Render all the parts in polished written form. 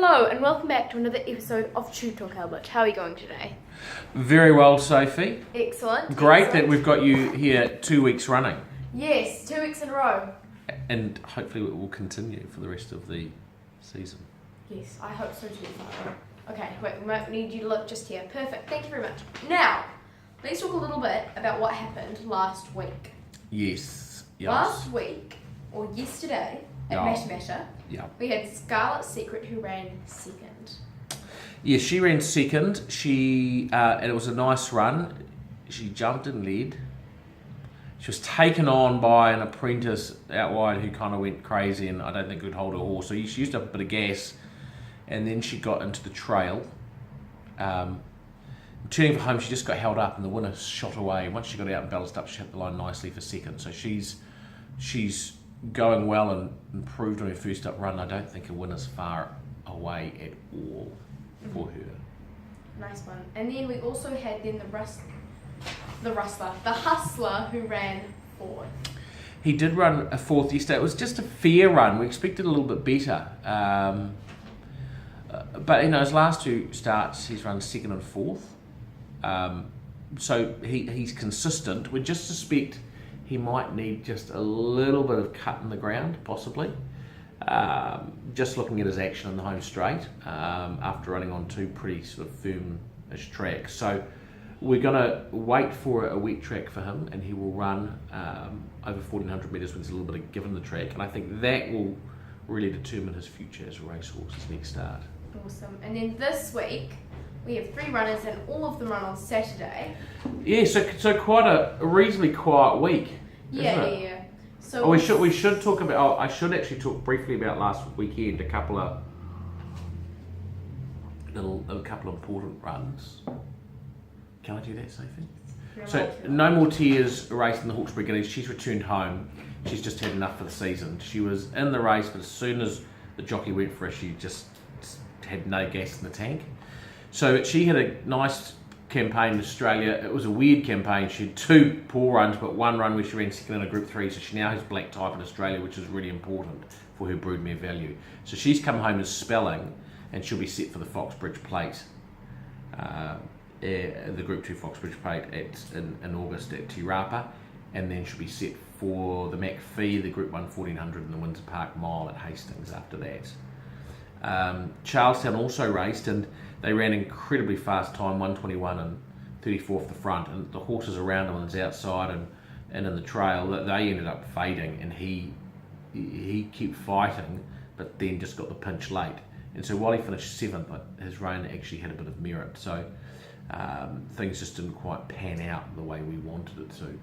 Hello and welcome back to another episode of True Talk Albert. How are you going today? Very well, Sophie. Excellent. Great excellent. that we've got you here 2 weeks running. Yes, 2 weeks in a row. And hopefully it will continue for the rest of the season. Yes, I hope so too, Father. Okay, wait, we might need you to look just here. Perfect, thank you very much. Now, let's talk a little bit about what happened last week. Yes. Last week, or yesterday, at Matter, we had Scarlet Secret who ran second. Yeah, she ran second. And it was a nice run. She jumped and led. She was taken on by an apprentice out wide who kind of went crazy and I don't think could hold her horse. So she used up a bit of gas and then she got into the trail. Turning for home, she just got held up and the winner shot away. Once she got out and balanced up, she hit the line nicely for second. So she's going well and improved on her first up run. I don't think a winner's far away at all for her. Nice one. And then we also had then the hustler who ran fourth. He did run a fourth yesterday. It was just a fair run. We expected a little bit better. But his last two starts, he's run second and fourth. So he's consistent. We just suspect he might need just a little bit of cut in the ground, possibly. Just looking at his action in the home straight after running on two pretty sort of firm-ish tracks. So we're going to wait for a wet track for him and he will run over 1,400 metres when there's a little bit of give in the track. And I think that will really determine his future as a racehorse, his next start. Awesome. And then this week, we have 3 runners and all of them run on Saturday. Yeah, so quite a reasonably quiet week. Yeah. So we should talk about. I should actually talk briefly about last weekend. A couple of important runs. Can I do that, Sophie? So No More Tears raced in the Hawkesbury Guineas. She's returned home. She's just had enough for the season. She was in the race, but as soon as the jockey went for her, she just had no gas in the tank. So she had a nice campaign in Australia. It was a weird campaign. She had 2 poor runs, but 1 run where she ran second in a Group 3. So she now has black type in Australia, which is really important for her broodmare value. So she's come home as spelling, and she'll be set for the Foxridge Plate, the Group 2 Foxridge Plate in August at Te Rapa, and then she'll be set for the McPhee, the Group 1 1400 in the Windsor Park Mile at Hastings after that. Charlestown also raced and they ran incredibly fast time, 1:21 and 34 off the front, and the horses around him on his outside and in the trail, they ended up fading, and he kept fighting but then just got the pinch late, and so while he finished 7th, his run actually had a bit of merit. So things just didn't quite pan out the way we wanted it to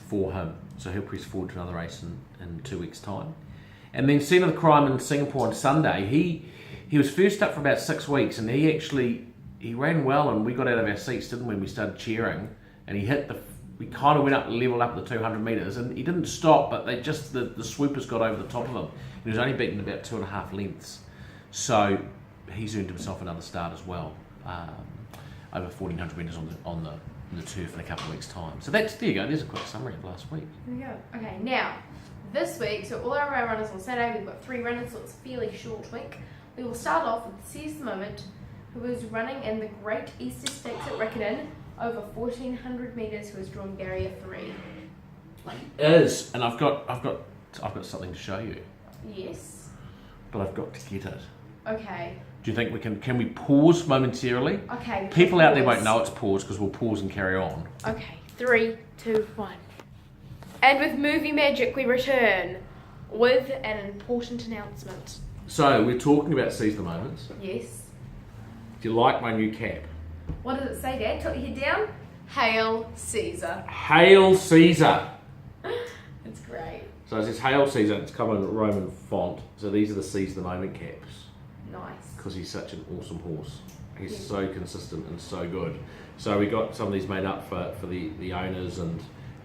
for him, so he'll press forward to another race in 2 weeks' time. And then Scene of the Crime in Singapore on Sunday, he was first up for about 6 weeks, and he ran well, and we got out of our seats, didn't we? We started cheering, and we kind of went up, leveled up the 200 metres, and he didn't stop, but the swoopers got over the top of him. He was only beaten about 2.5 lengths, so he's earned himself another start as well, over 1,400 metres on the turf in a couple of weeks' time. So there you go. There's a quick summary of last week. There we go. Okay, now this week, so all our runners on Saturday, we've got 3 runners, so it's a fairly short week. We will start off with Seize the Moment, who is running in the Great Easter Stakes at Riccarton over 1,400 metres, who has drawn barrier 3. Is, and I've got something to show you. Yes. But I've got to get it. Okay. Do you think can we pause momentarily? Okay. People out there won't know it's paused because we'll pause and carry on. Okay. 3, 2, 1. And with movie magic, we return with an important announcement. So we're talking about Seize the Moments. Yes. Do you like my new cap? What does it say, Dad? Tilt your head down. Hail Caesar. Hail Caesar. It's great. So it says Hail Caesar. It's come in Roman font. So these are the Seize the Moment caps. Nice. Because he's such an awesome horse. He's so consistent and so good. So we got some of these made up for the owners, and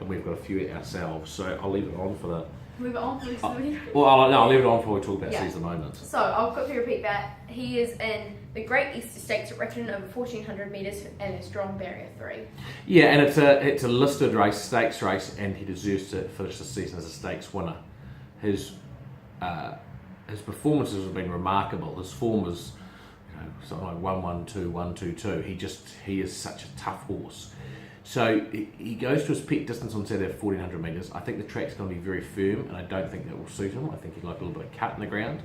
we've got a few ourselves. So I'll leave it on for the. Move it on, please. I'll leave it on before we talk about Seize the Moments. So I'll quickly repeat that. He is in the Great Easter Stakes at Riccarton over 1,400 metres and a strong barrier 3. Yeah, and it's a listed race, stakes race, and he deserves to finish the season as a stakes winner. His his performances have been remarkable. His form is, something like 1-1-2, 1-2-2. He is such a tough horse. So he goes to his peak distance on Saturday at 1400 metres. I think the track's going to be very firm, and I don't think that will suit him. I think he'd like a little bit of cut in the ground.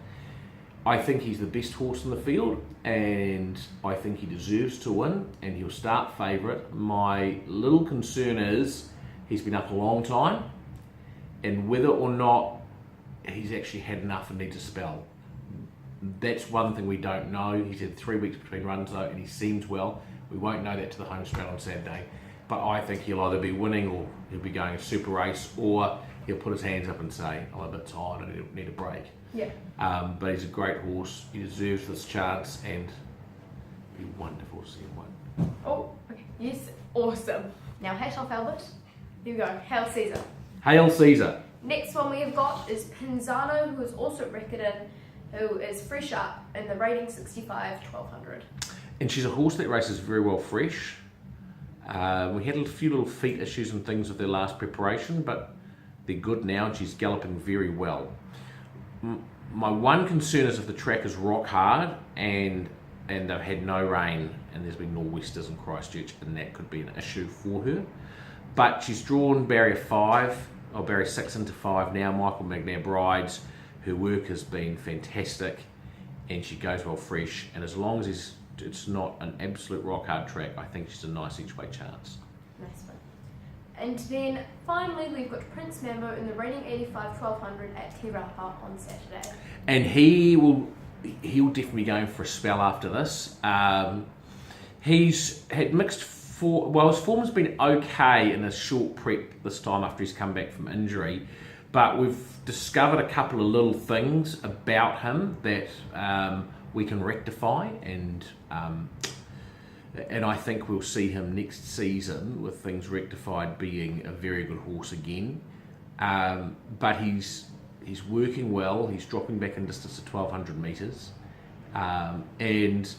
I think he's the best horse in the field, and I think he deserves to win, and he'll start favourite. My little concern is he's been up a long time, and whether or not he's actually had enough and needs a spell. That's one thing we don't know. He's had 3 weeks between runs though, and he seems well. We won't know that to the home straight on Saturday, but I think he'll either be winning or he'll be going a super race, or he'll put his hands up and say, I'm a bit tired, I need a break. Yeah. But he's a great horse. He deserves this chance, and it'd be wonderful to see him win. Oh, okay. Yes, awesome. Now, hat off, Albert. Here we go. Hail Caesar. Hail Caesar. Next one we have got is Panzano, who is also reckoned in, who is fresh up in the rating 65, 1200. And she's a horse that races very well fresh. We had a few little feet issues and things with their last preparation, but they're good now, and she's galloping very well. My one concern is if the track is rock hard and they've had no rain and there's been nor'westers in Christchurch, and that could be an issue for her. But she's drawn barrier 5 or barrier 6 into 5 now. Michael McNabb rides. Her work has been fantastic, and she goes well fresh. And as long as it's not an absolute rock hard track, I think she's a nice each way chance. Nice one. And then finally we've got Prince Mambo in the rating 85, 1200 at Te Rapa on Saturday. And he'll definitely be going for a spell after this. He's had mixed form. Well, his form has been okay in a short prep this time after he's come back from injury, but we've discovered a couple of little things about him that we can rectify, and I think we'll see him next season with things rectified being a very good horse again. But he's working well. He's dropping back in distance to 1200 metres, and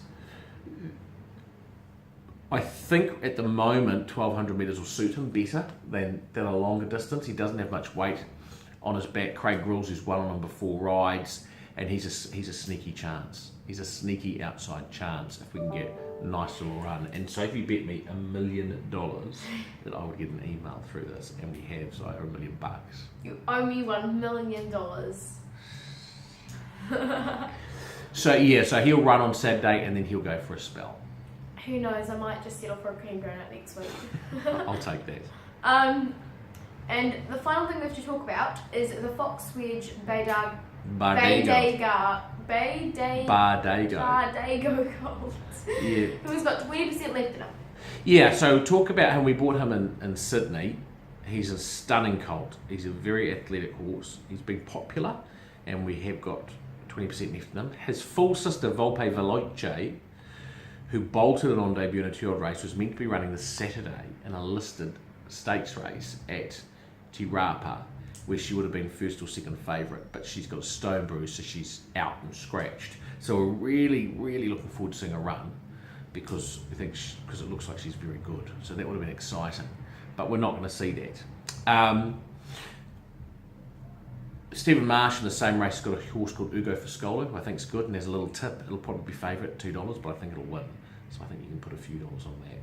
I think at the moment 1200 metres will suit him better than a longer distance. He doesn't have much weight on his back. Craig Grills, who's won on him before, rides, and he's a sneaky chance. He's a sneaky outside chance if we can get a nice little run. And so if you bet me $1 million that I would get an email through this, and we have, so $1 million. You owe me $1 million. So he'll run on Saturday, and then he'll go for a spell. Who knows, I might just settle for a cream donut next week. I'll take that. And the final thing we have to talk about is the Foxridge Bardego Gold. Yeah. Who's got 20% left in him. Yeah, so talk about him. We bought him in Sydney. He's a stunning colt. He's a very athletic horse. He's been popular, and we have got 20% left in him. His full sister, Volpe Veloce, who bolted it on debut in a 2-year-old race, was meant to be running this Saturday in a listed stakes race at Te Rapa, where she would have been first or second favourite, but she's got a stone bruise, so she's out and scratched. So we're really, really looking forward to seeing her run, because it looks like she's very good. So that would have been exciting, but we're not going to see that. Stephen Marsh in the same race has got a horse called Ugo Foscolo, who I think is good, and there's a little tip. It'll probably be favourite at $2, but I think it'll win. So I think you can put a few dollars on that.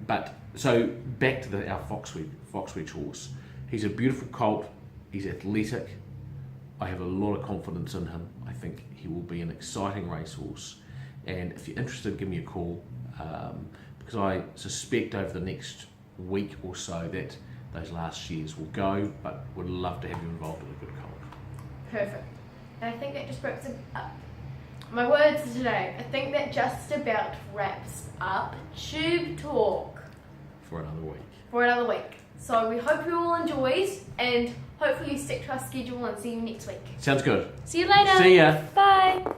But so back to our Foxridge horse. He's a beautiful colt. He's athletic. I have a lot of confidence in him. I think he will be an exciting racehorse. And if you're interested, give me a call, because I suspect over the next week or so that those last shares will go, but would love to have you involved in a good colt. Perfect. And I think that just wraps it up. My words for today. I think that just about wraps up Tube Talk. For another week. So we hope you all enjoyed, and hopefully you stick to our schedule, and see you next week. Sounds good. See you later. See ya. Bye.